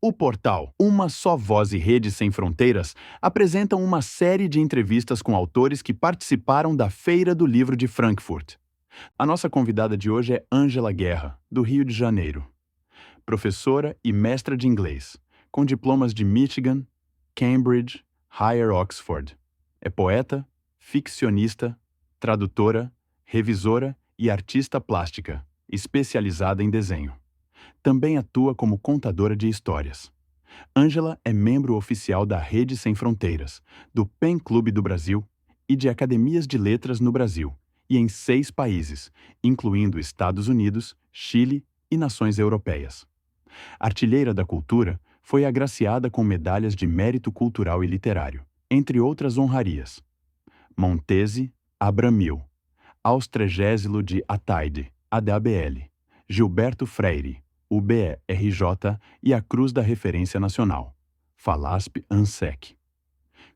O portal Uma Só Voz e Rede Sem Fronteiras apresentam uma série de entrevistas com autores que participaram da Feira do Livro de Frankfurt. A nossa convidada de hoje é Ângela Guerra, do Rio de Janeiro. Professora e mestra de inglês, com diplomas de Michigan, Cambridge, Higher Oxford. É poeta, ficcionista, tradutora, revisora e artista plástica, especializada em desenho. Também atua como contadora de histórias. Ângela é membro oficial da Rede Sem Fronteiras, do PEN Clube do Brasil e de academias de letras no Brasil, e em 6 países, incluindo Estados Unidos, Chile e nações europeias. Artilheira da Cultura, foi agraciada com medalhas de mérito cultural e literário, entre outras honrarias. Montese, Abramil, Austrégésilo de Ataide, ADABL, Gilberto Freire, UBE-RJ e a Cruz da Referência Nacional, FALASP-ANSEC.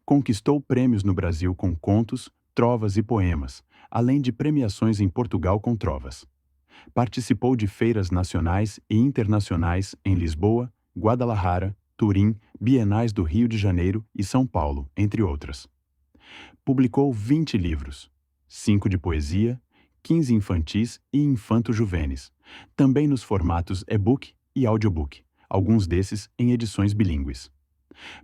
Conquistou prêmios no Brasil com contos, trovas e poemas, além de premiações em Portugal com trovas. Participou de feiras nacionais e internacionais em Lisboa, Guadalajara, Turim, Bienais do Rio de Janeiro e São Paulo, entre outras. Publicou 20 livros, 5 de poesia, 15 infantis e infanto-juvenis, também nos formatos e-book e audiobook, alguns desses em edições bilíngues.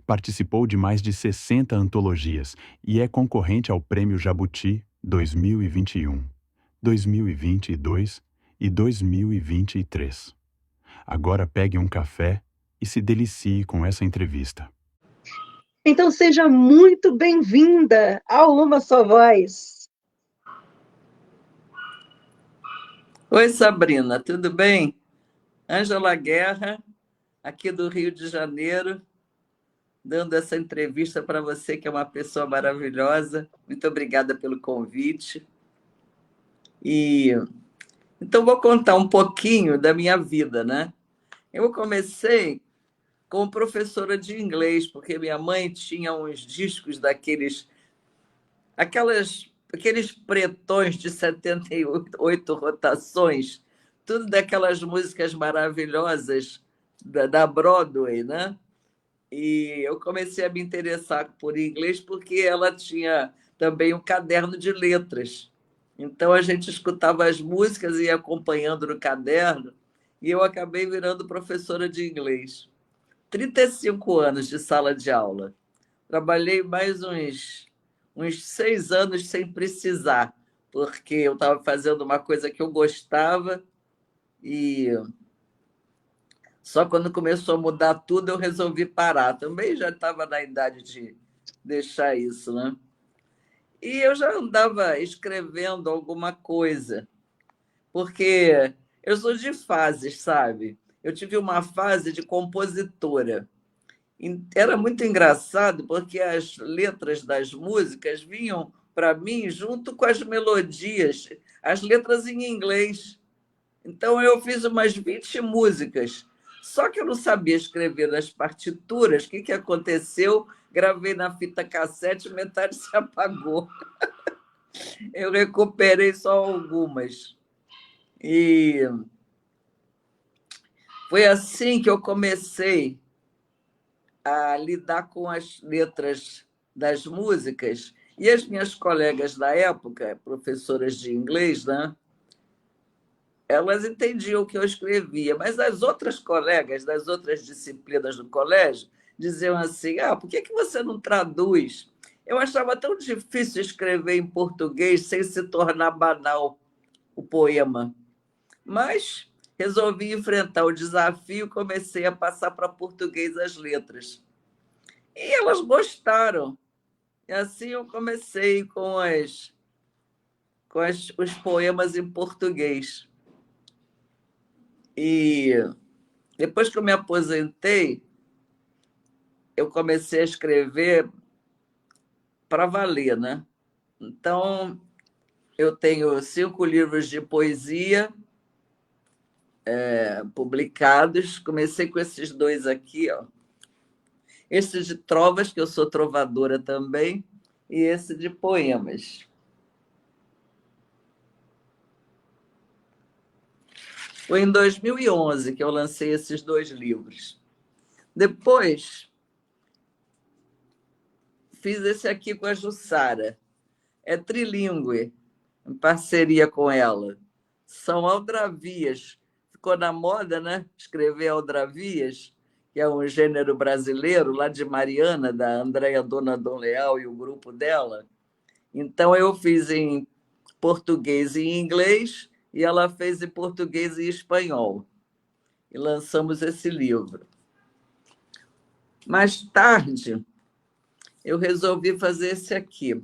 Participou de mais de 60 antologias e é concorrente ao Prêmio Jabuti 2021, 2022 e 2023. Agora pegue um café e se delicie com essa entrevista. Então seja muito bem-vinda ao Uma Só Voz. Oi, Sabrina, tudo bem? Ângela Guerra, aqui do Rio de Janeiro, dando essa entrevista para você, que é uma pessoa maravilhosa. Muito obrigada pelo convite. Então, vou contar um pouquinho da minha vida, né? Eu comecei como professora de inglês, porque minha mãe tinha uns discos aqueles pretões de 78 rotações, tudo daquelas músicas maravilhosas da Broadway, né? E eu comecei a me interessar por inglês porque ela tinha também um caderno de letras. Então a gente escutava as músicas e ia acompanhando no caderno, e eu acabei virando professora de inglês. 35 anos de sala de aula. Trabalhei mais uns 6 anos sem precisar, porque eu estava fazendo uma coisa que eu gostava e só quando começou a mudar tudo eu resolvi parar. Também já estava na idade de deixar isso, né? E eu já andava escrevendo alguma coisa, porque eu sou de fases, sabe? Eu tive uma fase de compositora. Era muito engraçado, porque as letras das músicas vinham para mim junto com as melodias, as letras em inglês. Então, eu fiz umas 20 músicas. Só que eu não sabia escrever nas partituras. O que aconteceu? Gravei na fita cassete, metade se apagou. Eu recuperei só algumas. E foi assim que eu comecei a lidar com as letras das músicas. E as minhas colegas da época, professoras de inglês, né? Elas entendiam o que eu escrevia, mas as outras colegas das outras disciplinas do colégio diziam assim: por que você não traduz? Eu achava tão difícil escrever em português sem se tornar banal o poema. Mas resolvi enfrentar o desafio e comecei a passar para português as letras. E elas gostaram. E assim eu comecei com os poemas em português. E depois que eu me aposentei, eu comecei a escrever para valer, né? Então, eu tenho 5 livros de poesia publicados. Comecei com esses 2 aqui, ó. Esse de trovas, que eu sou trovadora também, e esse de poemas. Foi em 2011 que eu lancei esses 2 livros. Depois, fiz esse aqui com a Jussara. É trilíngue, em parceria com ela. São aldravias. Ficou na moda, né? Escrever aldravias, que é um gênero brasileiro, lá de Mariana, da Andréia Donadon Leal e o grupo dela. Então, eu fiz em português e em inglês, e ela fez em português e espanhol. E lançamos esse livro. Mais tarde, eu resolvi fazer esse aqui,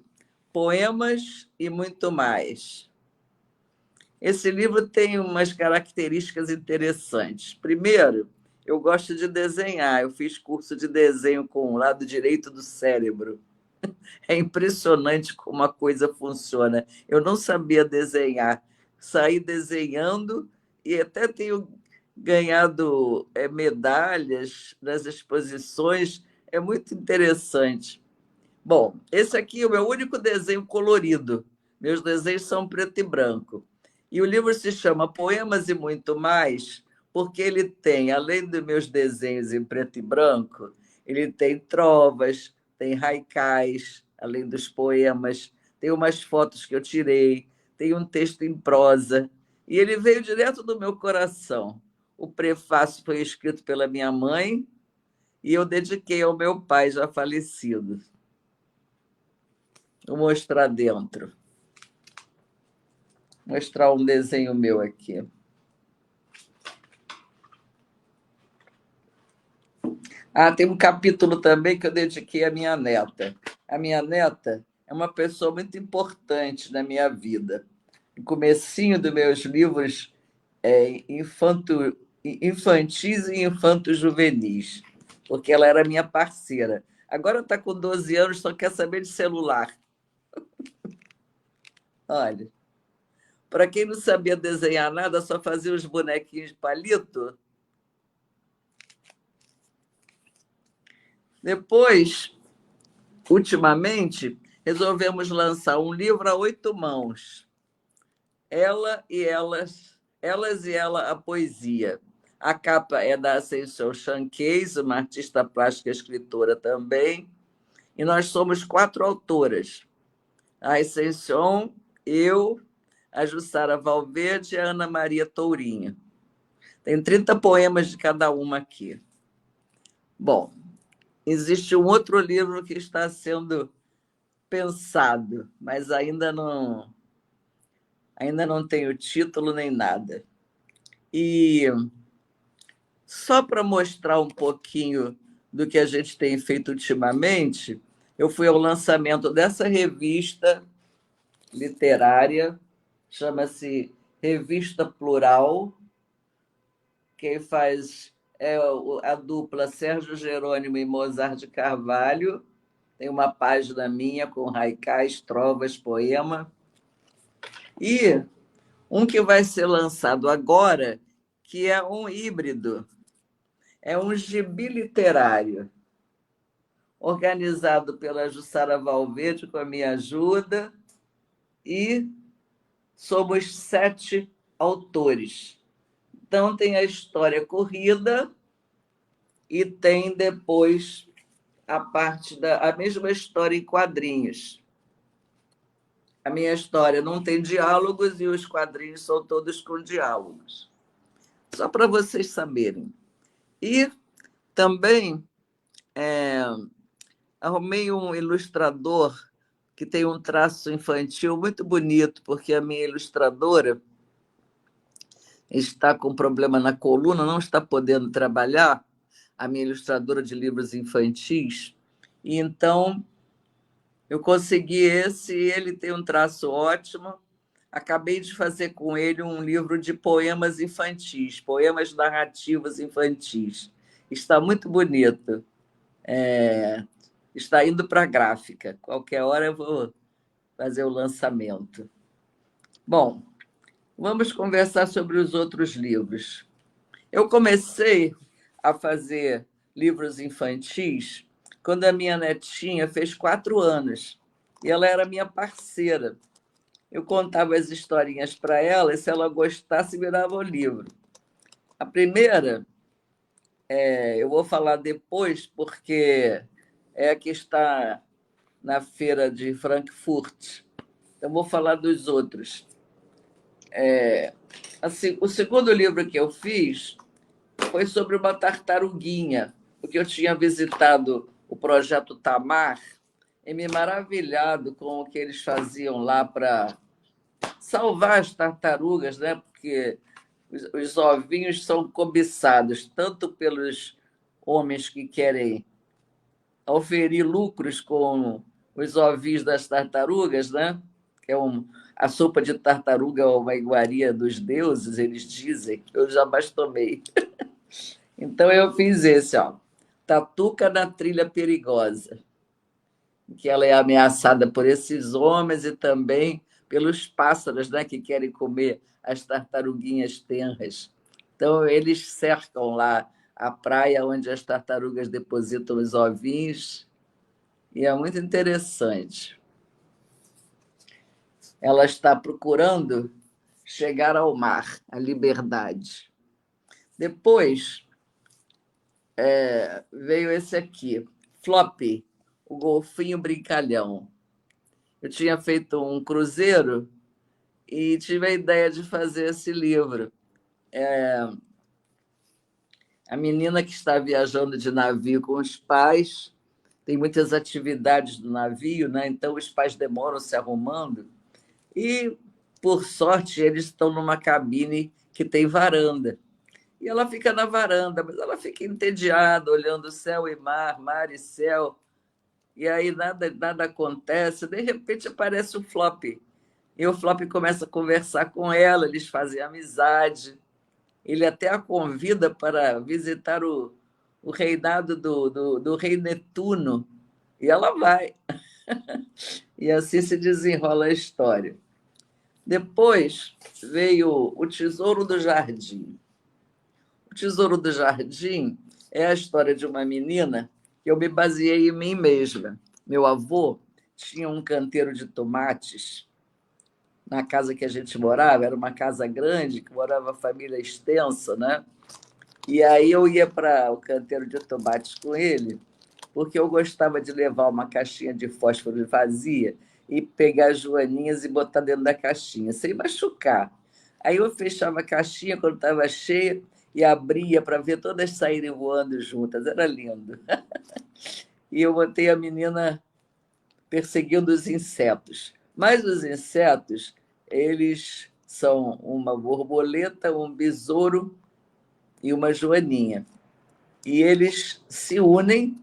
Poemas e Muito Mais. Esse livro tem umas características interessantes. Primeiro, eu gosto de desenhar. Eu fiz curso de desenho com o lado direito do cérebro. É impressionante como a coisa funciona. Eu não sabia desenhar. Saí desenhando e até tenho ganhado medalhas nas exposições. É muito interessante. Bom, esse aqui é o meu único desenho colorido. Meus desenhos são preto e branco. E o livro se chama Poemas e Muito Mais, porque ele tem, além dos meus desenhos em preto e branco, ele tem trovas, tem haikais, além dos poemas, tem umas fotos que eu tirei, tem um texto em prosa. E ele veio direto do meu coração. O prefácio foi escrito pela minha mãe e eu dediquei ao meu pai, já falecido. Vou mostrar dentro. Vou mostrar um desenho meu aqui. Tem um capítulo também que eu dediquei à minha neta. A minha neta é uma pessoa muito importante na minha vida. No comecinho dos meus livros infantis e infanto-juvenis, porque ela era minha parceira. Agora está com 12 anos, só quer saber de celular. Olha, para quem não sabia desenhar nada, só fazia os bonequinhos de palito. Depois, ultimamente, resolvemos lançar um livro a 8 mãos. Ela e ela, a poesia. A capa é da Ascensão Chanquez, uma artista plástica e escritora também. E nós somos 4 autoras. A Ascensão, eu, a Jussara Valverde e a Ana Maria Tourinho. Tem 30 poemas de cada uma aqui. Bom, existe um outro livro que está sendo pensado, mas ainda não tem o título nem nada. E só para mostrar um pouquinho do que a gente tem feito ultimamente, eu fui ao lançamento dessa revista literária, chama-se Revista Plural. Quem faz é a dupla Sérgio Jerônimo e Mozart de Carvalho. Tem uma página minha com haikais, trovas, poema. E um que vai ser lançado agora, que é um híbrido. É um gibi literário, organizado pela Jussara Valverde, com a minha ajuda, e somos 7 autores. Então, tem a história corrida e tem depois a mesma história em quadrinhos. A minha história não tem diálogos e os quadrinhos são todos com diálogos. Só para vocês saberem. E também arrumei um ilustrador que tem um traço infantil muito bonito, porque a minha ilustradora está com problema na coluna, não está podendo trabalhar, a minha ilustradora de livros infantis, e então eu consegui esse, e ele tem um traço ótimo. Acabei de fazer com ele um livro de poemas infantis, poemas narrativos infantis. Está muito bonito. Está indo para a gráfica. Qualquer hora eu vou fazer o lançamento. Bom, vamos conversar sobre os outros livros. Eu comecei a fazer livros infantis quando a minha netinha fez 4 anos. E ela era minha parceira. Eu contava as historinhas para ela e, se ela gostasse, virava o livro. A primeira eu vou falar depois, porque é a que está na feira de Frankfurt. Então, vou falar dos outros. Assim, o segundo livro que eu fiz foi sobre uma tartaruguinha, porque eu tinha visitado o projeto Tamar e me maravilhado com o que eles faziam lá para salvar as tartarugas, né? Porque os ovinhos são cobiçados tanto pelos homens que querem oferir lucros com os ovinhos das tartarugas, né? Que é a sopa de tartaruga é uma iguaria dos deuses, eles dizem. Eu jamais tomei. Então eu fiz esse, ó. Tatuca na trilha perigosa, que ela é ameaçada por esses homens e também pelos pássaros, né, que querem comer as tartaruguinhas tenras. Então, eles cercam lá a praia onde as tartarugas depositam os ovinhos, e é muito interessante. Ela está procurando chegar ao mar, à liberdade. Depois veio esse aqui, Floppy, o golfinho brincalhão. Eu tinha feito um cruzeiro e tive a ideia de fazer esse livro. A menina que está viajando de navio com os pais, tem muitas atividades do navio, né? Então os pais demoram se arrumando e, por sorte, eles estão numa cabine que tem varanda. E ela fica na varanda, mas ela fica entediada, olhando céu e mar, mar e céu, e aí nada acontece. De repente aparece o Flop. E o Flop começa a conversar com ela, eles fazem amizade. Ele até a convida para visitar o reinado do rei Netuno. E ela vai. E assim se desenrola a história. Depois veio O Tesouro do Jardim. O Tesouro do Jardim é a história de uma menina que eu me baseei em mim mesma. Meu avô tinha um canteiro de tomates na casa que a gente morava, era uma casa grande, que morava a família extensa, né? E aí eu ia para o canteiro de tomates com ele, porque eu gostava de levar uma caixinha de fósforo vazia e pegar as joaninhas e botar dentro da caixinha, sem machucar. Aí eu fechava a caixinha quando estava cheia e abria para ver todas saírem voando juntas. Era lindo. E eu botei a menina perseguindo os insetos. Mas os insetos, eles são uma borboleta, um besouro e uma joaninha. E eles se unem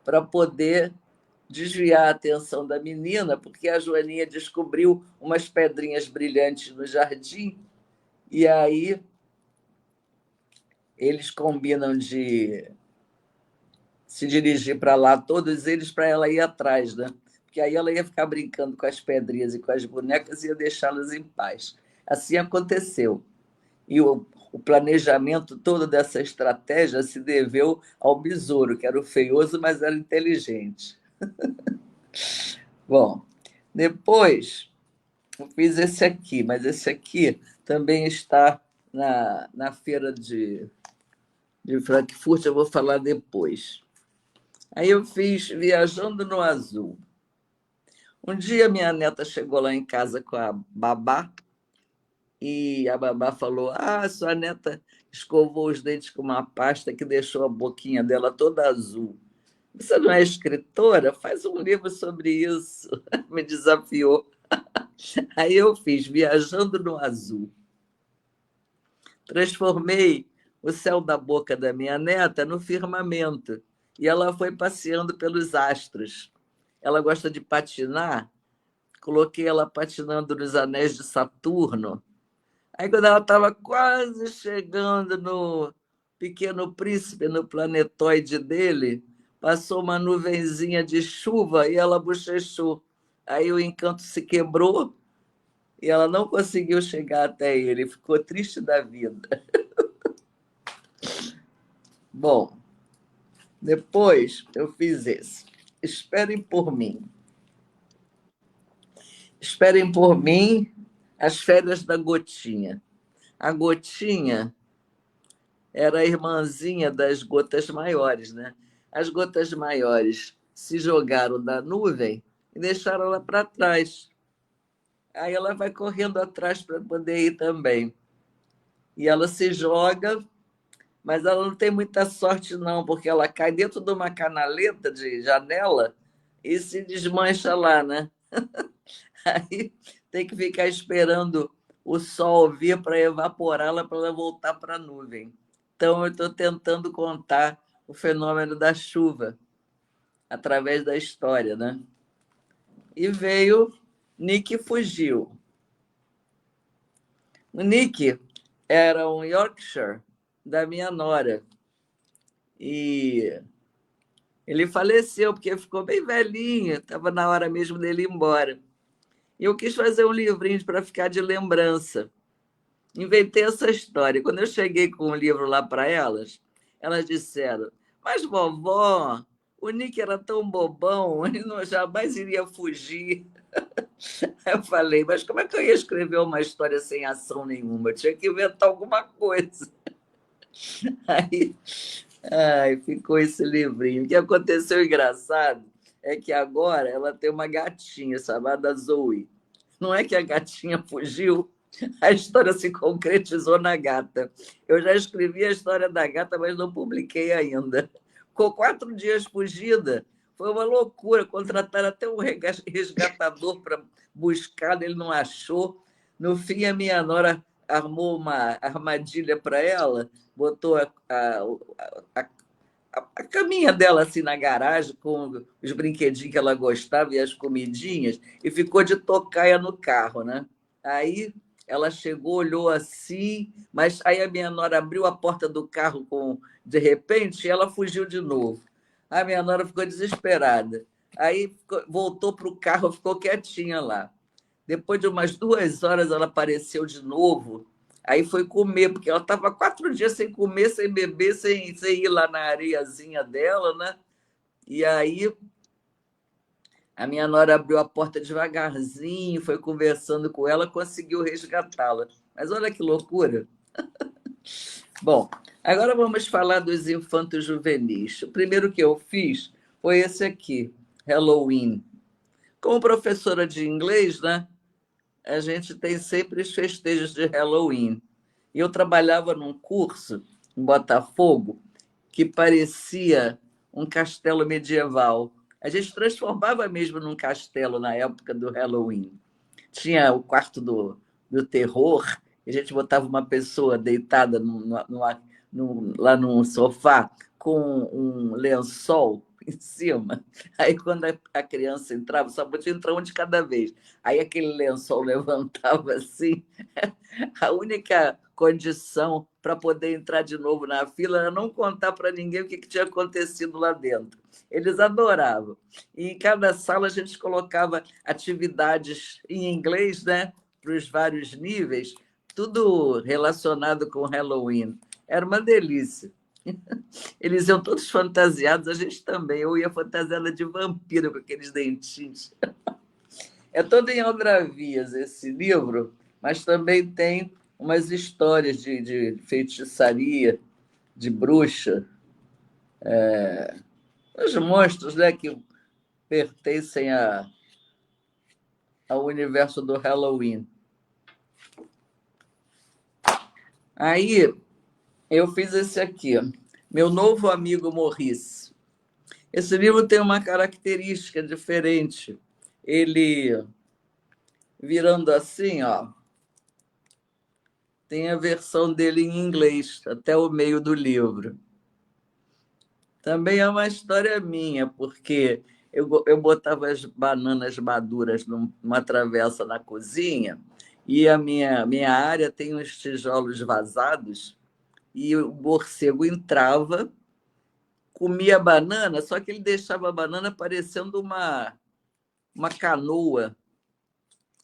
para poder desviar a atenção da menina, porque a joaninha descobriu umas pedrinhas brilhantes no jardim, e aí eles combinam de se dirigir para lá, todos eles, para ela ir atrás, né? Porque aí ela ia ficar brincando com as pedrinhas e com as bonecas e ia deixá-las em paz. Assim aconteceu. E o planejamento todo dessa estratégia se deveu ao besouro, que era o feioso, mas era inteligente. Bom, depois eu fiz esse aqui, mas esse aqui também está na feira de Frankfurt, eu vou falar depois. Aí eu fiz Viajando no Azul. Um dia minha neta chegou lá em casa com a babá e a babá falou: Ah, sua neta escovou os dentes com uma pasta que deixou a boquinha dela toda azul. Você não é escritora? Faz um livro sobre isso. Me desafiou. Aí eu fiz Viajando no Azul. Transformei o céu da boca da minha neta no firmamento e ela foi passeando pelos astros. Ela gosta de patinar, coloquei ela patinando nos anéis de Saturno. Aí, quando ela estava quase chegando no Pequeno Príncipe, no planetoide dele, passou uma nuvenzinha de chuva e ela bochechou. Aí o encanto se quebrou e ela não conseguiu chegar até ele, ficou triste da vida. Bom, depois eu fiz esse. Esperem por mim. Esperem por mim, as férias da Gotinha. A Gotinha era a irmãzinha das gotas maiores, né? As gotas maiores se jogaram da nuvem e deixaram ela para trás. Aí ela vai correndo atrás para poder ir também. E ela se joga, mas ela não tem muita sorte, não, porque ela cai dentro de uma canaleta de janela e se desmancha lá, né? Aí tem que ficar esperando o sol vir para evaporá-la para ela voltar para a nuvem. Então, eu estou tentando contar o fenômeno da chuva através da história, né? E veio Nick fugiu. O Nick era um Yorkshire da minha nora. E ele faleceu porque ficou bem velhinho, estava na hora mesmo dele ir embora. E eu quis fazer um livrinho para ficar de lembrança. Inventei essa história. Quando eu cheguei com o livro lá para elas, elas disseram: Mas, vovó, o Nick era tão bobão, ele não jamais iria fugir. Eu falei: Mas como é que eu ia escrever uma história sem ação nenhuma? Eu tinha que inventar alguma coisa. Aí, ficou esse livrinho. O que aconteceu engraçado é que agora ela tem uma gatinha chamada Zoe. Não é que a gatinha fugiu, a história se concretizou na gata. Eu já escrevi a história da gata, mas não publiquei ainda. Ficou 4 dias fugida. Foi uma loucura. Contrataram até um resgatador para buscar, ele não achou. No fim, a minha nora armou uma armadilha para ela, botou a caminha dela assim na garagem, com os brinquedinhos que ela gostava e as comidinhas, e ficou de tocaia no carro, né? Aí ela chegou, olhou assim, mas aí a minha nora abriu a porta do carro de repente e ela fugiu de novo. A minha nora ficou desesperada. Aí voltou para o carro, ficou quietinha lá. Depois de umas 2 horas, ela apareceu de novo. Aí foi comer, porque ela estava 4 dias sem comer, sem beber, sem ir lá na areiazinha dela, né? E aí a minha nora abriu a porta devagarzinho, foi conversando com ela, conseguiu resgatá-la. Mas olha que loucura. Bom, agora vamos falar dos infantos juvenis. O primeiro que eu fiz foi esse aqui, Halloween. Como professora de inglês, né? A gente tem sempre os festejos de Halloween. Eu trabalhava num curso em Botafogo que parecia um castelo medieval. A gente transformava mesmo num castelo na época do Halloween. Tinha o quarto do terror, a gente botava uma pessoa deitada lá num sofá com um lençol em cima. Aí, quando a criança entrava, só podia entrar um de cada vez. Aí, aquele lençol levantava assim. A única condição para poder entrar de novo na fila era não contar para ninguém o que tinha acontecido lá dentro. Eles adoravam. E em cada sala a gente colocava atividades em inglês, né, para os vários níveis, tudo relacionado com Halloween. Era uma delícia. Eles iam todos fantasiados, a gente também. Eu ia fantasiada de vampiro com aqueles dentinhos. É todo em aldravias esse livro, mas também tem umas histórias de feitiçaria, de bruxa, os monstros, né, que pertencem ao universo do Halloween. Aí eu fiz esse aqui, Meu Novo Amigo Maurice. Esse livro tem uma característica diferente. Ele, virando assim, ó, tem a versão dele em inglês, até o meio do livro. Também é uma história minha, porque eu botava as bananas maduras numa travessa na cozinha e a minha área tem uns tijolos vazados e o morcego entrava, comia a banana, só que ele deixava a banana parecendo uma canoa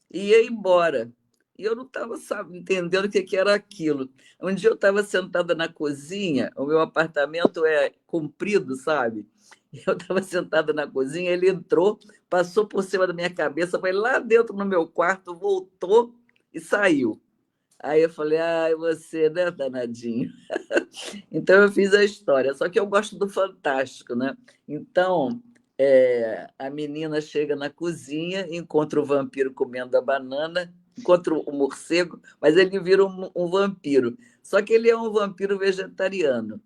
e ia embora. E eu não estava entendendo o que era aquilo. Um dia eu estava sentada na cozinha, o meu apartamento é comprido, sabe? Eu estava sentada na cozinha, ele entrou, passou por cima da minha cabeça, foi lá dentro no meu quarto, voltou e saiu. Aí eu falei, ai, você, né, danadinho? Então eu fiz a história, só que eu gosto do fantástico, né? Então a menina chega na cozinha, encontra o vampiro comendo a banana, encontra o morcego, mas ele vira um vampiro. Só que ele é um vampiro vegetariano.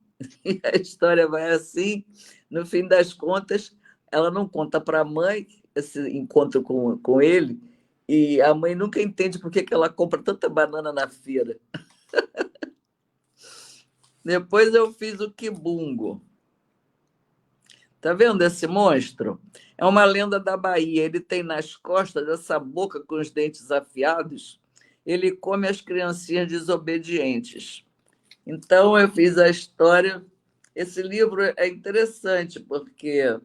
E a história vai assim, no fim das contas, ela não conta para a mãe esse encontro com ele, e a mãe nunca entende por que que ela compra tanta banana na feira. Depois eu fiz o Quibungo. Tá vendo esse monstro? É uma lenda da Bahia. Ele tem nas costas essa boca com os dentes afiados. Ele come as criancinhas desobedientes. Então eu fiz a história. Esse livro é interessante porque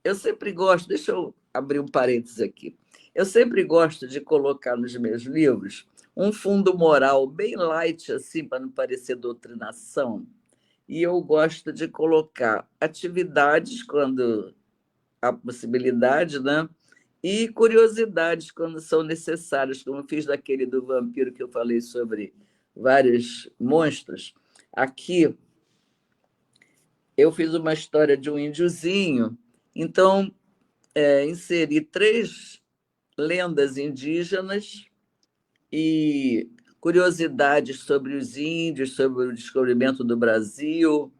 eu sempre gosto. Deixa eu abrir um parênteses aqui. Eu sempre gosto de colocar nos meus livros um fundo moral bem light, assim, para não parecer doutrinação. E eu gosto de colocar atividades quando há possibilidade, né? E curiosidades quando são necessárias, como fiz daquele do vampiro que eu falei sobre vários monstros. Aqui eu fiz uma história de um índiozinho, então inseri 3 lendas indígenas e curiosidades sobre os índios, sobre o descobrimento do Brasil,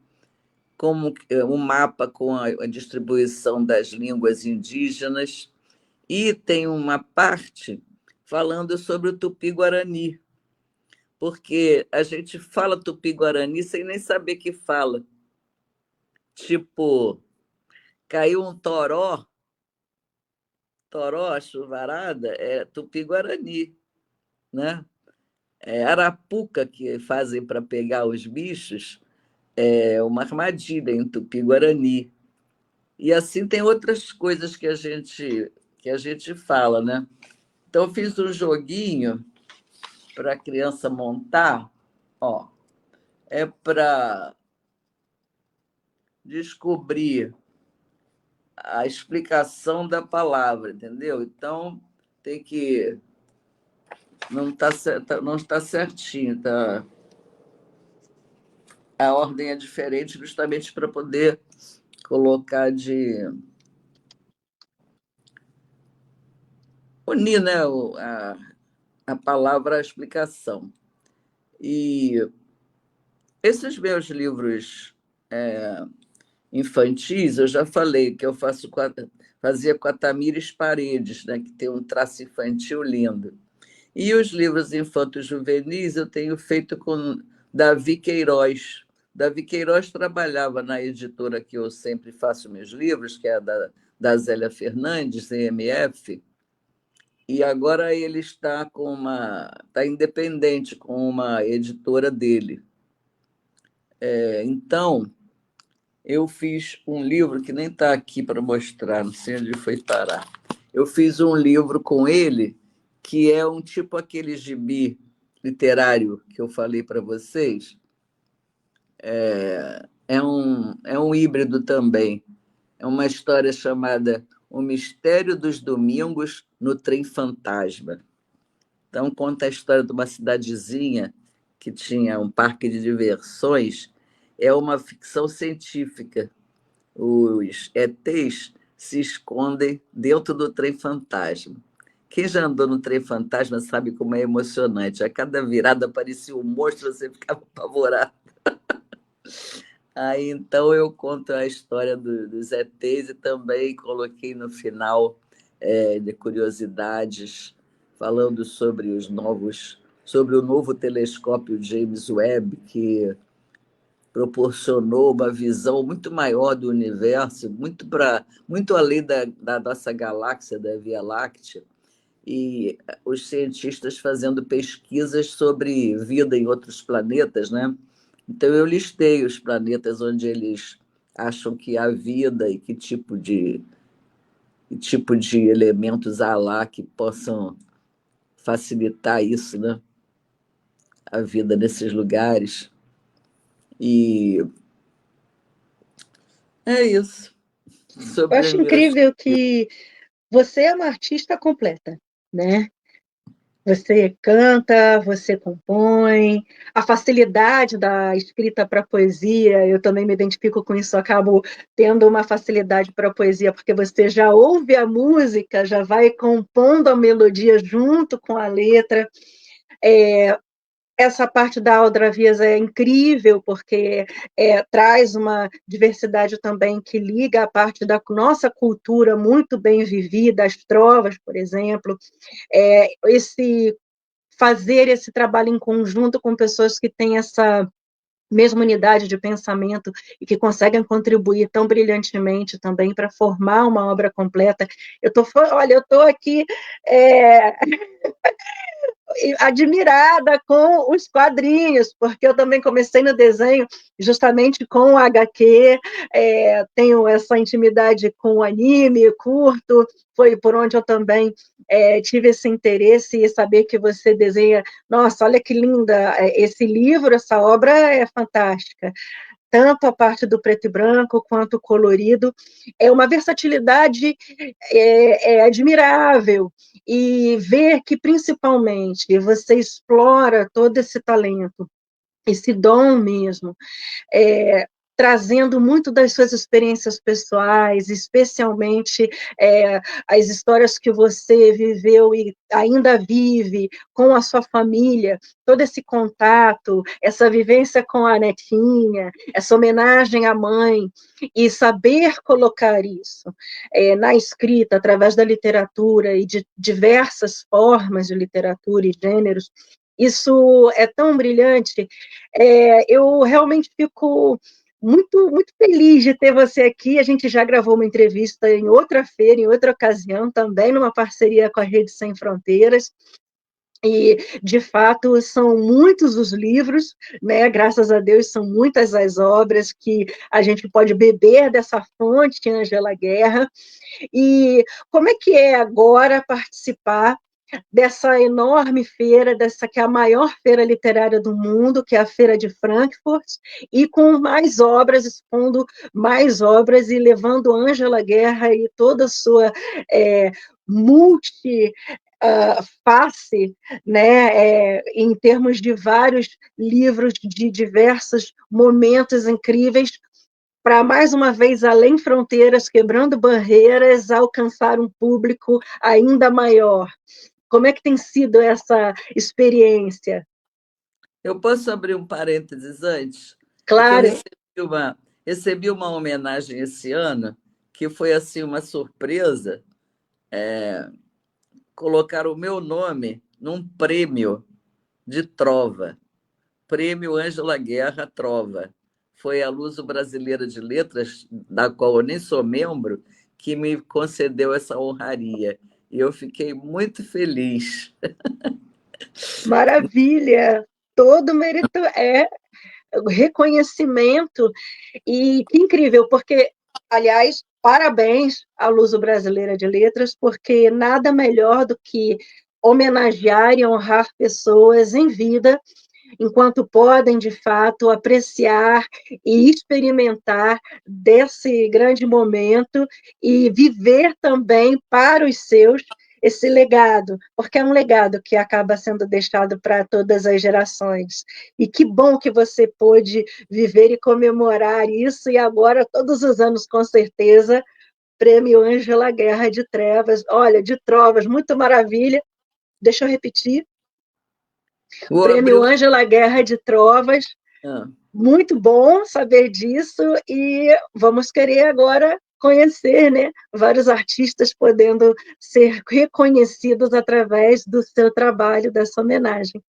como um mapa com a distribuição das línguas indígenas, e tem uma parte falando sobre o Tupi-Guarani, porque a gente fala Tupi-Guarani sem nem saber que fala. Tipo, caiu um toró, toró, a chuvarada, é Tupi-Guarani, né? É arapuca que fazem para pegar os bichos, é uma armadilha em Tupi-Guarani. E assim tem outras coisas que a gente fala, né? Então, eu fiz um joguinho para a criança montar, ó, é para descobrir a explicação da palavra, entendeu? Então, tem que. Não está certinho, tá? A ordem é diferente, justamente para poder colocar de. Unir, né, a palavra à explicação. E esses meus livros infantis, eu já falei que eu fazia com a Tamires Paredes, né, que tem um traço infantil lindo. E os livros infantos juvenis eu tenho feito com Davi Queiroz. Davi Queiroz trabalhava na editora que eu sempre faço meus livros, que é a da Zélia Fernandes, EMF, e agora ele está independente com uma editora dele. Então, eu fiz um livro que nem está aqui para mostrar, não sei onde foi parar. Eu fiz um livro com ele, que é um tipo aquele gibi literário que eu falei para vocês. É um híbrido também. É uma história chamada O Mistério dos Domingos no Trem Fantasma. Então, conta a história de uma cidadezinha que tinha um parque de diversões. É uma ficção científica. Os ETs se escondem dentro do trem fantasma. Quem já andou no trem fantasma sabe como é emocionante. A cada virada parecia um monstro, você ficava apavorado. Aí então eu conto a história dos ETs e também coloquei no final de curiosidades, falando sobre o novo telescópio James Webb, que proporcionou uma visão muito maior do universo, muito além da nossa galáxia, da Via Láctea, e os cientistas fazendo pesquisas sobre vida em outros planetas, né? Então eu listei os planetas onde eles acham que há vida e que tipo de elementos há lá que possam facilitar isso, né? A vida nesses lugares. E é isso Eu sobre os acho meus. incrível que você é uma artista completa, né? Você canta, você compõe, a facilidade da escrita para poesia, eu também me identifico com isso, acabo tendo uma facilidade para poesia, porque você já ouve a música, já vai compondo a melodia junto com a letra. Essa parte da Aldravias é incrível, porque traz uma diversidade também que liga a parte da nossa cultura muito bem vivida, as trovas, por exemplo, fazer esse trabalho em conjunto com pessoas que têm essa mesma unidade de pensamento e que conseguem contribuir tão brilhantemente também para formar uma obra completa. Olha, eu estou aqui admirada com os quadrinhos, porque eu também comecei no desenho justamente com o HQ, tenho essa intimidade com o anime, curto, foi por onde eu também tive esse interesse e saber que você desenha. Nossa, olha que linda esse livro, essa obra é fantástica. Tanto a parte do preto e branco quanto o colorido, é uma versatilidade admirável, e ver que, principalmente, você explora todo esse talento, esse dom mesmo, é, trazendo muito das suas experiências pessoais, especialmente as histórias que você viveu e ainda vive com a sua família, todo esse contato, essa vivência com a netinha, essa homenagem à mãe, e saber colocar isso na escrita, através da literatura e de diversas formas de literatura e gêneros, isso é tão brilhante. Eu realmente fico muito feliz de ter você aqui. A gente já gravou uma entrevista em outra feira, em outra ocasião, também numa parceria com a Rede Sem Fronteiras. E, de fato, são muitos os livros, né? Graças a Deus, são muitas as obras que a gente pode beber dessa fonte, Ângela Guerra. E como é que é agora participar dessa enorme feira, dessa que é a maior feira literária do mundo, que é a Feira de Frankfurt, e com mais obras, expondo mais obras e levando Ângela Guerra e toda a sua multi face, né, em termos de vários livros de diversos momentos incríveis, para, mais uma vez, além fronteiras, quebrando barreiras, alcançar um público ainda maior. Como é que tem sido essa experiência? Eu posso abrir um parênteses antes? Porque eu Claro. recebi uma homenagem esse ano, que foi assim uma surpresa, colocar o meu nome num prêmio de trova, Prêmio Ângela Guerra Trova. Foi a Luso Brasileira de Letras, da qual eu nem sou membro, que me concedeu essa honraria. E eu fiquei muito feliz. Maravilha! Todo mérito é reconhecimento, e que incrível, porque, aliás, parabéns à Luso Brasileira de Letras, porque nada melhor do que homenagear e honrar pessoas em vida, enquanto podem, de fato, apreciar e experimentar desse grande momento e viver também para os seus esse legado, porque é um legado que acaba sendo deixado para todas as gerações. E que bom que você pôde viver e comemorar isso, e agora, todos os anos, com certeza, Prêmio Ângela Guerra de Trevas, olha, de Trovas, muito maravilha. Deixa eu repetir. Vou abrir Prêmio um... Ângela Guerra de Trovas, muito bom saber disso, e vamos querer agora conhecer, né, vários artistas podendo ser reconhecidos através do seu trabalho, dessa homenagem.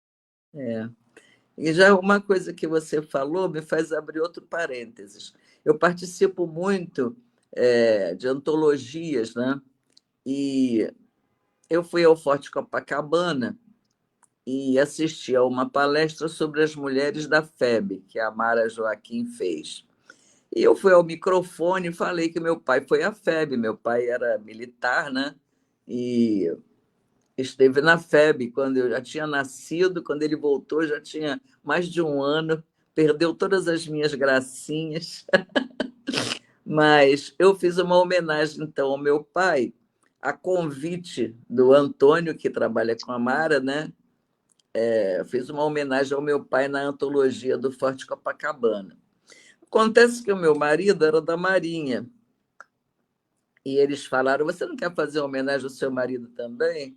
E já uma coisa que você falou me faz abrir outro parênteses. Eu participo muito de antologias, né? E eu fui ao Forte Copacabana e assisti a uma palestra sobre as mulheres da FEB, que a Mara Joaquim fez. E eu fui ao microfone e falei que meu pai foi à FEB, meu pai era militar, né? E esteve na FEB quando eu já tinha nascido, quando ele voltou já tinha mais de um ano, perdeu todas as minhas gracinhas. Mas eu fiz uma homenagem, então, ao meu pai, a convite do Antônio, que trabalha com a Mara, né? Fiz uma homenagem ao meu pai na antologia do Forte Copacabana. Acontece que o meu marido era da Marinha, e eles falaram, você não quer fazer uma homenagem ao seu marido também?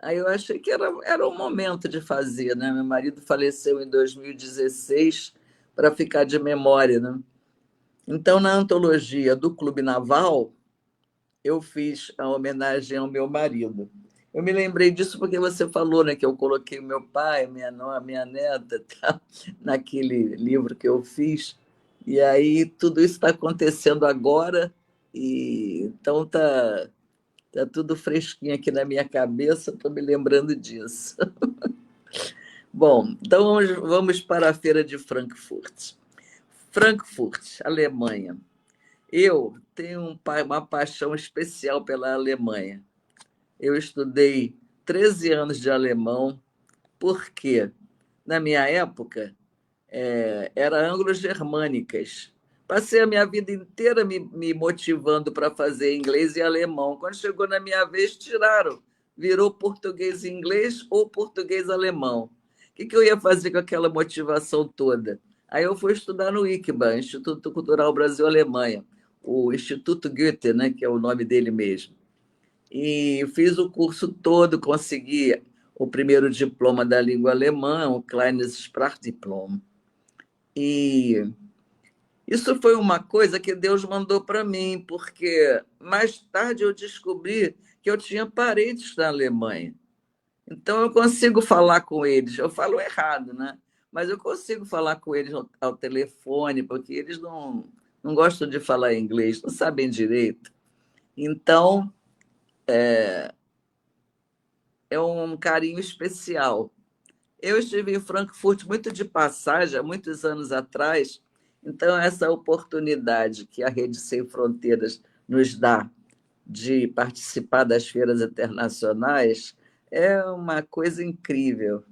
Aí eu achei que era o momento de fazer, né? Meu marido faleceu em 2016 para ficar de memória, né? Então, na antologia do Clube Naval, eu fiz a homenagem ao meu marido. Eu me lembrei disso porque você falou, né, que eu coloquei o meu pai, minha neta, tá, naquele livro que eu fiz. E aí tudo isso está acontecendo agora, e então tá tudo fresquinho aqui na minha cabeça, estou me lembrando disso. Bom, então vamos para a Feira de Frankfurt. Frankfurt, Alemanha. Eu tenho uma paixão especial pela Alemanha. Eu estudei 13 anos de alemão, porque, na minha época, era anglo-germânicas. Passei a minha vida inteira me motivando para fazer inglês e alemão. Quando chegou na minha vez, tiraram. Virou português e inglês ou português-alemão. O que eu ia fazer com aquela motivação toda? Aí eu fui estudar no ICBA, Instituto Cultural Brasil-Alemanha, o Instituto Goethe, né, que é o nome dele mesmo. E fiz o curso todo, consegui o primeiro diploma da língua alemã, o Kleines Sprachdiplom. E isso foi uma coisa que Deus mandou para mim, porque mais tarde eu descobri que eu tinha parentes na Alemanha. Então eu consigo falar com eles. Eu falo errado, né? Mas eu consigo falar com eles ao telefone, porque eles não gostam de falar inglês, não sabem direito. Então, é um carinho especial. Eu estive em Frankfurt muito de passagem, há muitos anos atrás, então essa oportunidade que a Rede Sem Fronteiras nos dá de participar das feiras internacionais é uma coisa incrível,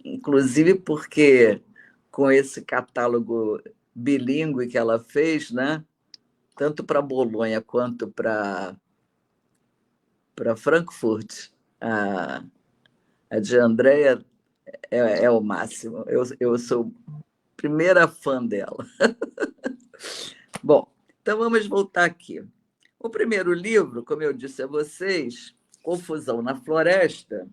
inclusive porque com esse catálogo bilíngue que ela fez, né, tanto para Bolonha quanto para Frankfurt, a de Andrea é o máximo. Eu sou primeira fã dela. Bom, então vamos voltar aqui. O primeiro livro, como eu disse a vocês, Confusão na Floresta,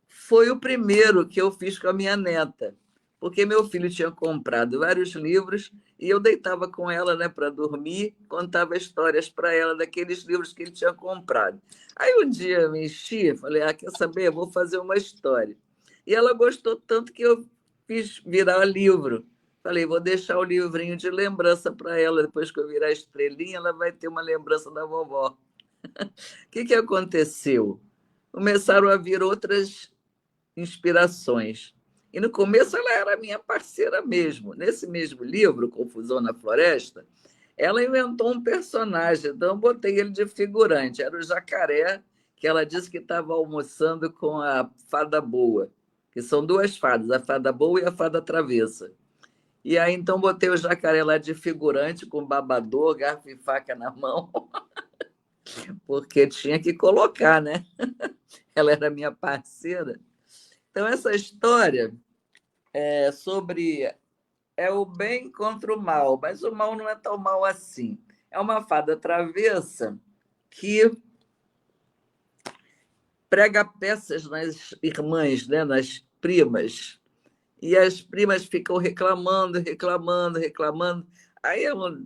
foi o primeiro que eu fiz com a minha neta, porque meu filho tinha comprado vários livros e eu deitava com ela, né, para dormir, contava histórias para ela daqueles livros que ele tinha comprado. Aí um dia eu me enchi, falei, quer saber? Eu vou fazer uma história. E ela gostou tanto que eu fiz virar livro. Falei, vou deixar o livrinho de lembrança para ela, depois que eu virar estrelinha, ela vai ter uma lembrança da vovó. O que aconteceu? Começaram a vir outras inspirações. E no começo ela era minha parceira mesmo. Nesse mesmo livro, Confusão na Floresta, ela inventou um personagem, então eu botei ele de figurante. Era o jacaré, que ela disse que estava almoçando com a fada boa, que são duas fadas, a fada boa e a fada travessa. E aí então botei o jacaré lá de figurante, com babador, garfo e faca na mão, porque tinha que colocar, né? Ela era minha parceira. Então, essa história é sobre o bem contra o mal, mas o mal não é tão mal assim. É uma fada travessa que prega peças nas irmãs, né, nas primas, e as primas ficam reclamando, reclamando, reclamando. Aí ela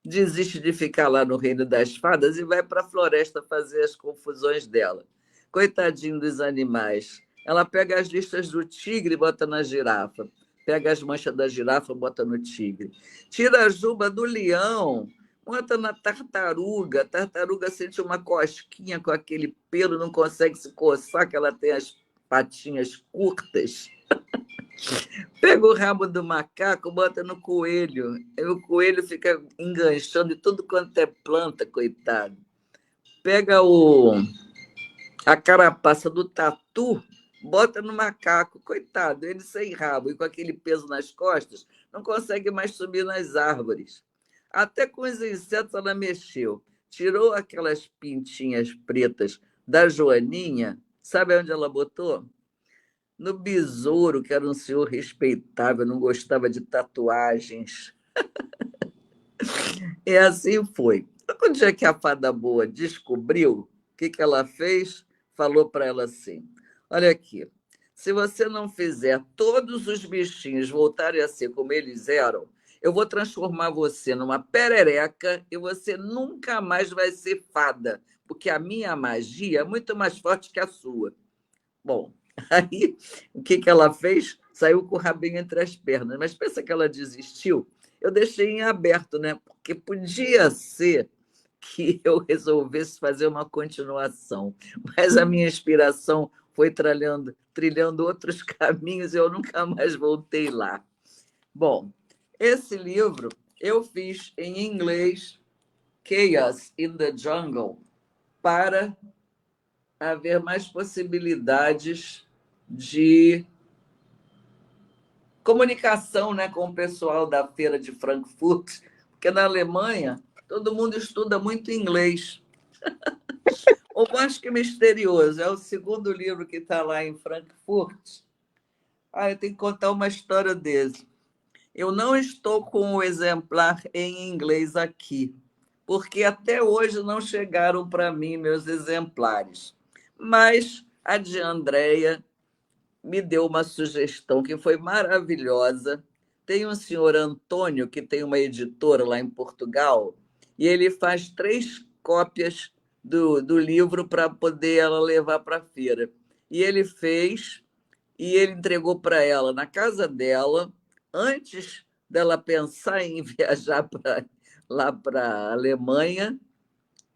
desiste de ficar lá no reino das fadas e vai para a floresta fazer as confusões dela. Coitadinho dos animais. Ela pega as listas do tigre e bota na girafa. Pega as manchas da girafa e bota no tigre. Tira a juba do leão, bota na tartaruga. A tartaruga sente uma cosquinha com aquele pelo, não consegue se coçar, que ela tem as patinhas curtas. Pega o rabo do macaco, bota no coelho. Aí o coelho fica enganchando de tudo quanto é planta, coitado. Pega a carapaça do tatu, bota no macaco, coitado, ele sem rabo e com aquele peso nas costas, não consegue mais subir nas árvores. Até com os insetos ela mexeu. Tirou aquelas pintinhas pretas da Joaninha, sabe onde ela botou? No Besouro, que era um senhor respeitável, não gostava de tatuagens. E assim foi. Quando dia que a fada boa descobriu, o que, que ela fez? Falou para ela assim: olha aqui, se você não fizer todos os bichinhos voltarem a ser como eles eram, eu vou transformar você numa perereca e você nunca mais vai ser fada, porque a minha magia é muito mais forte que a sua. Bom, aí o que, que ela fez? Saiu com o rabinho entre as pernas. Mas pensa que ela desistiu? Eu deixei em aberto, né? Porque podia ser que eu resolvesse fazer uma continuação. Mas a minha inspiração foi trilhando outros caminhos e eu nunca mais voltei lá. Bom, esse livro eu fiz em inglês, Chaos in the Jungle, para haver mais possibilidades de comunicação, né, com o pessoal da feira de Frankfurt, porque na Alemanha todo mundo estuda muito inglês. O Bosque Misterioso é o segundo livro que está lá em Frankfurt. Eu tenho que contar uma história dele. Eu não estou com o exemplar em inglês aqui, porque até hoje não chegaram para mim meus exemplares. Mas a de Andréia me deu uma sugestão que foi maravilhosa. Tem um senhor Antônio, que tem uma editora lá em Portugal, e ele faz 3 cópias do livro para poder ela levar para a feira. E ele fez, e ele entregou para ela na casa dela, antes dela pensar em viajar lá para a Alemanha,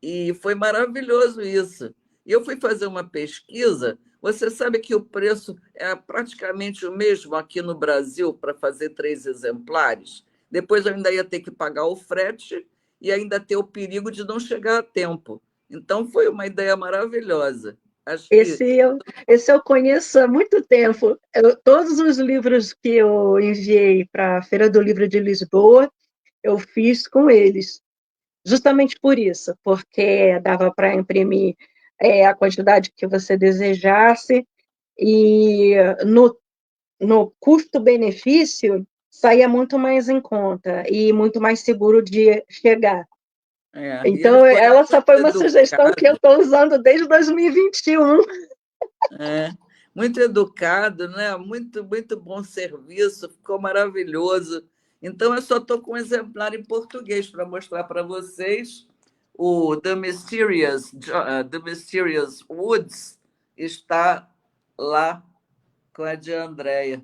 e foi maravilhoso isso. E eu fui fazer uma pesquisa. Você sabe que o preço é praticamente o mesmo aqui no Brasil para fazer 3 exemplares? Depois eu ainda ia ter que pagar o frete e ainda ter o perigo de não chegar a tempo. Então foi uma ideia maravilhosa. Acho que Esse eu conheço há muito tempo. Todos os livros que eu enviei para a Feira do Livro de Lisboa, eu fiz com eles. Justamente por isso, porque dava para imprimir a quantidade que você desejasse e no custo-benefício saía muito mais em conta e muito mais seguro de chegar. e ele Então, foi ela só muito foi uma sugestão que eu educado. estou usando desde 2021. É, muito educado, né? Muito, muito bom serviço, ficou maravilhoso. Então, eu só estou com um exemplar em português para mostrar para vocês. O The Mysterious Woods está lá com a de Andréia.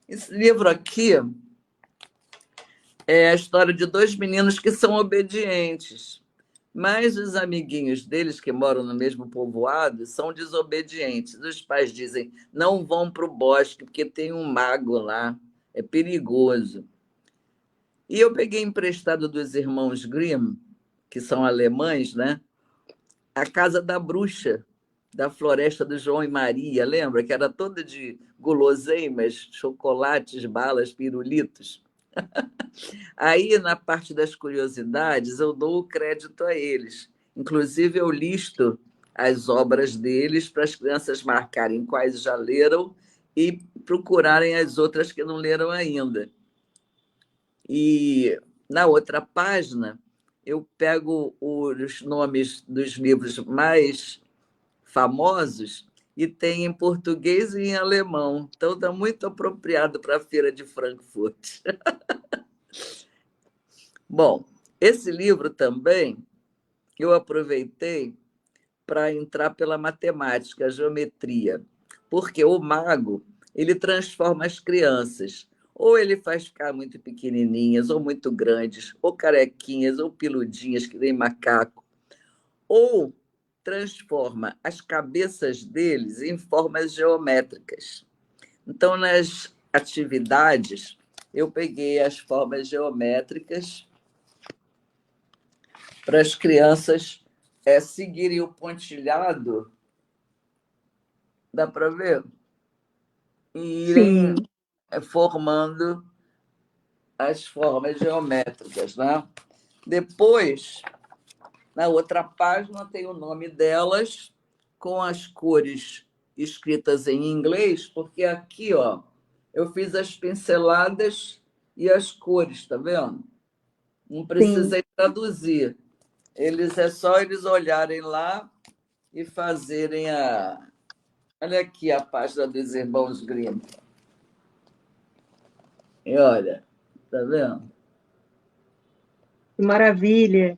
Esse livro aqui é a história de 2 meninos que são obedientes. Mas os amiguinhos deles, que moram no mesmo povoado, são desobedientes. Os pais dizem: não vão para o bosque, porque tem um mago lá, é perigoso. E eu peguei emprestado dos irmãos Grimm, que são alemães, né? A Casa da Bruxa, da Floresta do João e Maria, lembra? Que era toda de guloseimas, chocolates, balas, pirulitos. Aí, na parte das curiosidades, eu dou o crédito a eles. Inclusive, eu listo as obras deles para as crianças marcarem quais já leram e procurarem as outras que não leram ainda. E na outra página, eu pego os nomes dos livros mais famosos e tem em português e em alemão. Então, está muito apropriado para a Feira de Frankfurt. Bom, esse livro também eu aproveitei para entrar pela matemática, a geometria, porque o mago ele transforma as crianças, ou ele faz ficar muito pequenininhas, ou muito grandes, ou carequinhas, ou peludinhas que nem macaco, ou transforma as cabeças deles em formas geométricas. Então, nas atividades, eu peguei as formas geométricas para as crianças seguirem o pontilhado, dá para ver? E irem Sim, formando as formas geométricas, né? Depois, na outra página, tem o nome delas com as cores escritas em inglês, porque aqui, ó, eu fiz as pinceladas e as cores, tá vendo? Não Sim. precisei traduzir. É só eles olharem lá e fazerem a. Olha aqui a página dos irmãos Grimm. E olha, tá vendo? Que maravilha.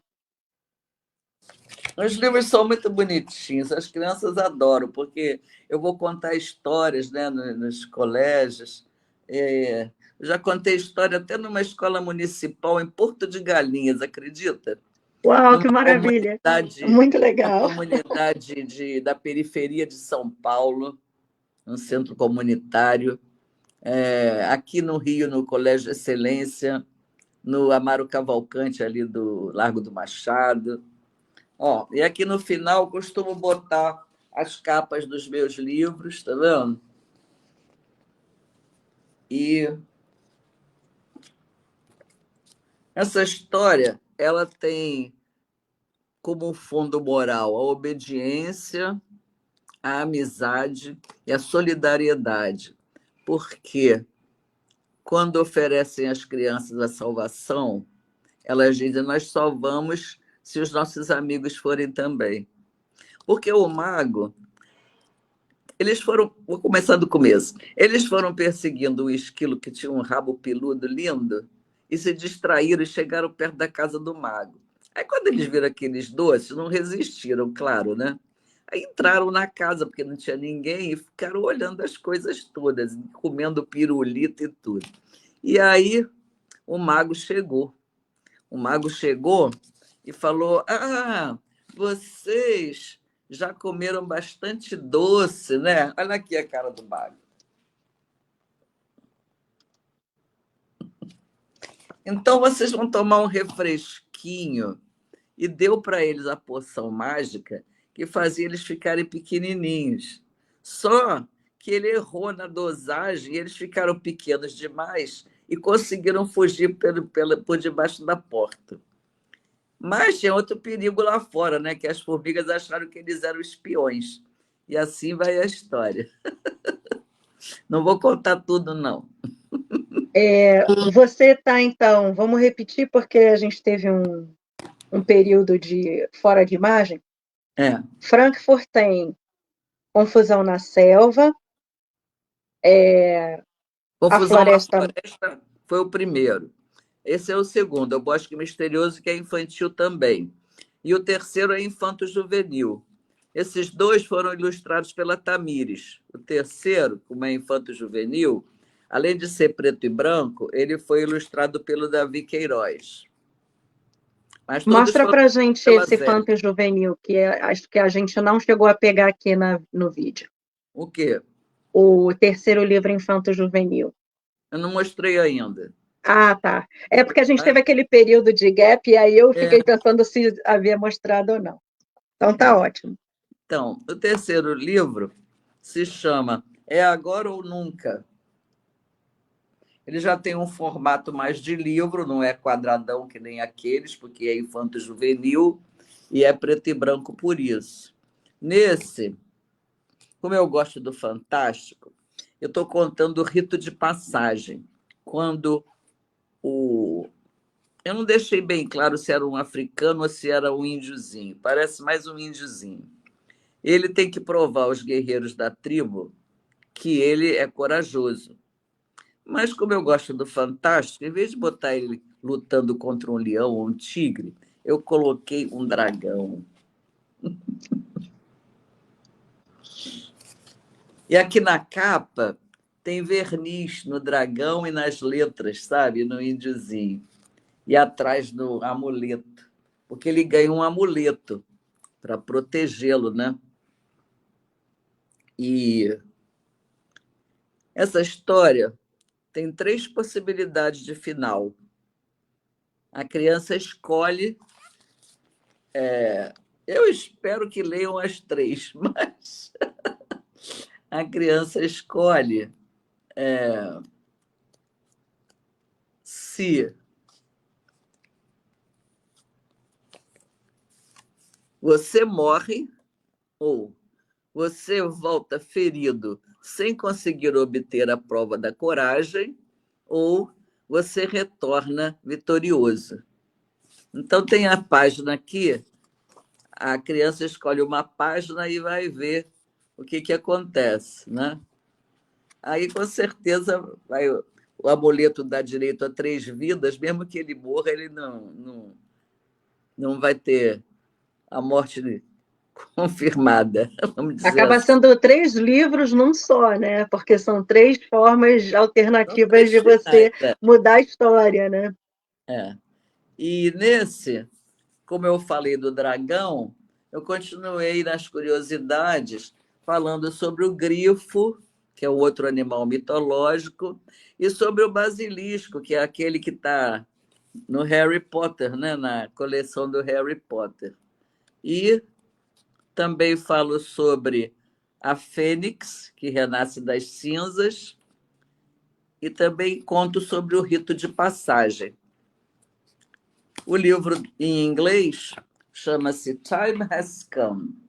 Os livros são muito bonitinhos, as crianças adoram, porque eu vou contar histórias, né, nos colégios. Eu já contei história até numa escola municipal em Porto de Galinhas, acredita? Uau, Numa que maravilha. comunidade, Muito uma legal. comunidade da periferia de São Paulo, um centro comunitário. Aqui no Rio, no Colégio Excelência, no Amaro Cavalcante, ali do Largo do Machado. Ó, e aqui no final, costumo botar as capas dos meus livros, tá vendo? E essa história, ela tem como fundo moral a obediência, a amizade e a solidariedade. Porque quando oferecem às crianças a salvação, elas dizem: nós só vamos se os nossos amigos forem também. Porque o mago, eles foram, vou começar do começo, eles foram perseguindo um esquilo que tinha um rabo peludo lindo e se distraíram e chegaram perto da casa do mago. Aí, quando eles viram aqueles doces, não resistiram, claro, né? Aí entraram na casa, porque não tinha ninguém, e ficaram olhando as coisas todas, comendo pirulito e tudo. E aí o mago chegou. O mago chegou e falou: ah, vocês já comeram bastante doce, né? Olha aqui a cara do mago. Então vocês vão tomar um refresquinho. E deu para eles a poção mágica que fazia eles ficarem pequenininhos. Só que ele errou na dosagem e eles ficaram pequenos demais e conseguiram fugir por debaixo da porta. Mas tinha outro perigo lá fora, né? Que as formigas acharam que eles eram espiões. E assim vai a história. Não vou contar tudo, não. Você está, então, vamos repetir, porque a gente teve um período de fora de imagem. É. Frankfurt tem Confusão na Selva, a Confusão na Floresta. Floresta foi o primeiro. Esse é o segundo, é o Bosque Misterioso, que é infantil também. E o terceiro é infanto-juvenil. Esses dois foram ilustrados pela Tamires. O terceiro, como é infanto-juvenil, além de ser preto e branco, ele foi ilustrado pelo Davi Queiroz. Mas todos Mostra foram para a gente pela esse Zé. Fantas Juvenil, que acho que a gente não chegou a pegar aqui no vídeo. O quê? O terceiro livro Infanto Juvenil. Eu não mostrei ainda. Ah, tá. É porque a gente teve aquele período de gap e aí eu fiquei pensando se havia mostrado ou não. Então tá ótimo. Então, o terceiro livro se chama É Agora ou Nunca. Ele já tem um formato mais de livro, não é quadradão que nem aqueles, porque é infanto-juvenil e é preto e branco por isso. Nesse, como eu gosto do fantástico, eu estou contando o rito de passagem. Quando o. Eu não deixei bem claro se era um africano ou se era um índiozinho. Parece mais um índiozinho. Ele tem que provar aos guerreiros da tribo que ele é corajoso. Mas, como eu gosto do fantástico, em vez de botar ele lutando contra um leão ou um tigre, eu coloquei um dragão. E aqui na capa tem verniz no dragão e nas letras, sabe? No índiozinho. E atrás do amuleto. Porque ele ganha um amuleto para protegê-lo, né? E essa história tem 3 possibilidades de final. A criança escolhe. Eu espero que leiam as 3, mas a criança escolhe se você morre ou você volta ferido sem conseguir obter a prova da coragem, ou você retorna vitorioso. Então, tem a página aqui, a criança escolhe uma página e vai ver o que acontece, né? Aí, com certeza, o amuleto dá direito a 3 vidas, mesmo que ele morra, ele não vai ter a morte confirmada, vamos dizer Acaba assim. sendo 3 livros num só, né? Porque são 3 formas São alternativas 3 de finais. você mudar a história, né? E nesse, como eu falei do dragão, eu continuei nas curiosidades falando sobre o grifo, que é o outro animal mitológico, e sobre o basilisco, que é aquele que está no Harry Potter, né? Na coleção do Harry Potter. E também falo sobre a Fênix, que renasce das cinzas, e também conto sobre o rito de passagem. O livro em inglês chama-se Time Has Come.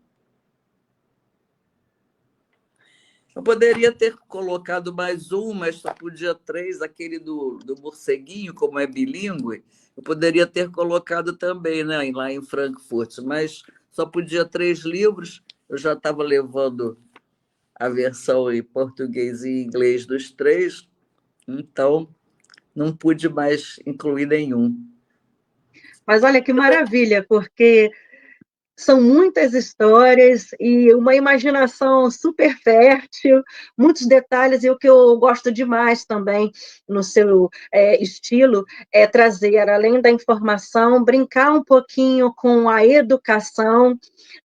Eu poderia ter colocado mais um, mas só podia 3, aquele do morceguinho, como é bilíngue, eu poderia ter colocado também, né, lá em Frankfurt, mas só podia 3 livros, eu já estava levando a versão em português e inglês dos 3, então não pude mais incluir nenhum. Mas olha que maravilha, porque são muitas histórias e uma imaginação super fértil, muitos detalhes, e o que eu gosto demais também no seu estilo é trazer, além da informação, brincar um pouquinho com a educação,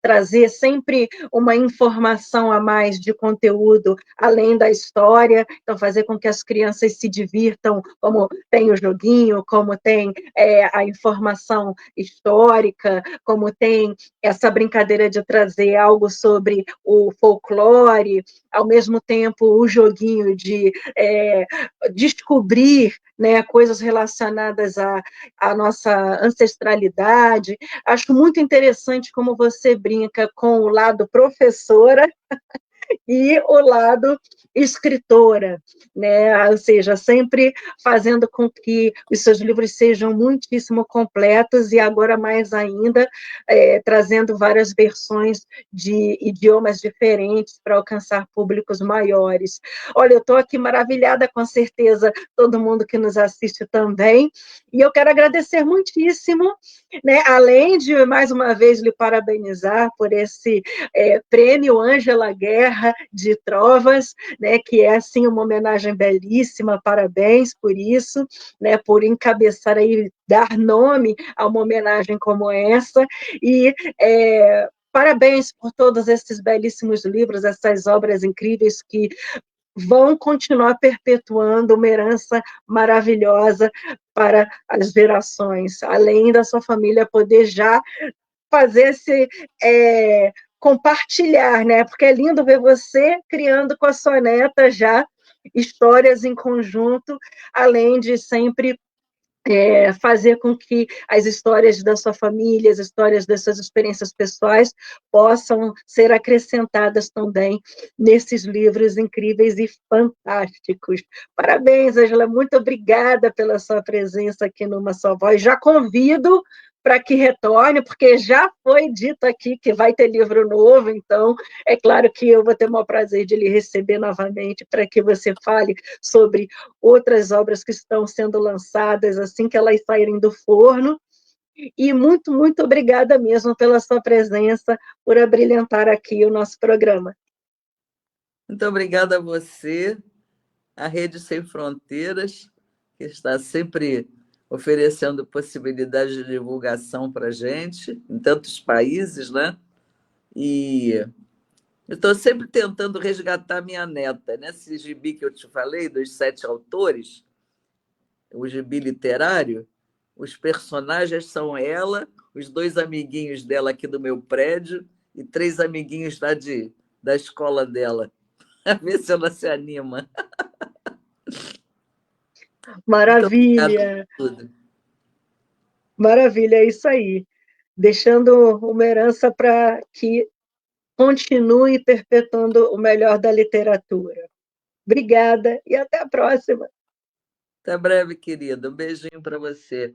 trazer sempre uma informação a mais de conteúdo, além da história, então fazer com que as crianças se divirtam, como tem o joguinho, como tem a informação histórica, como tem essa brincadeira de trazer algo sobre o folclore, ao mesmo tempo o joguinho de descobrir, né, coisas relacionadas à nossa ancestralidade. Acho muito interessante como você brinca com o lado professora e o lado escritora, né? Ou seja, sempre fazendo com que os seus livros sejam muitíssimo completos e agora mais ainda trazendo várias versões de idiomas diferentes para alcançar públicos maiores. Olha, eu estou aqui maravilhada, com certeza todo mundo que nos assiste também, e eu quero agradecer muitíssimo, né? Além de mais uma vez lhe parabenizar por esse prêmio Ângela Guerra de Trovas, né, que é assim uma homenagem belíssima, parabéns por isso, né, por encabeçar aí, dar nome a uma homenagem como essa, e parabéns por todos esses belíssimos livros, essas obras incríveis que vão continuar perpetuando uma herança maravilhosa para as gerações, além da sua família poder já fazer esse compartilhar, né? Porque é lindo ver você criando com a sua neta já histórias em conjunto, além de sempre fazer com que as histórias da sua família, as histórias das suas experiências pessoais possam ser acrescentadas também nesses livros incríveis e fantásticos. Parabéns, Ângela, muito obrigada pela sua presença aqui no Uma Só Voz. Já convido para que retorne, porque já foi dito aqui que vai ter livro novo, então é claro que eu vou ter o maior prazer de lhe receber novamente para que você fale sobre outras obras que estão sendo lançadas assim que elas saírem do forno. E muito, muito obrigada mesmo pela sua presença, por abrilhantar aqui o nosso programa. Muito obrigada a você, a Rede Sem Fronteiras, que está sempre oferecendo possibilidades de divulgação para a gente, em tantos países, né? E eu estou sempre tentando resgatar minha neta. Nesse gibi que eu te falei, dos 7 autores, o gibi literário, os personagens são ela, os 2 amiguinhos dela aqui do meu prédio e 3 amiguinhos da escola dela. A ver se ela se anima. Muito obrigada Maravilha, por tudo. maravilha, é isso aí. Deixando uma herança para que continue perpetuando o melhor da literatura. Obrigada e até a próxima. Até breve, querida. Um beijinho para você.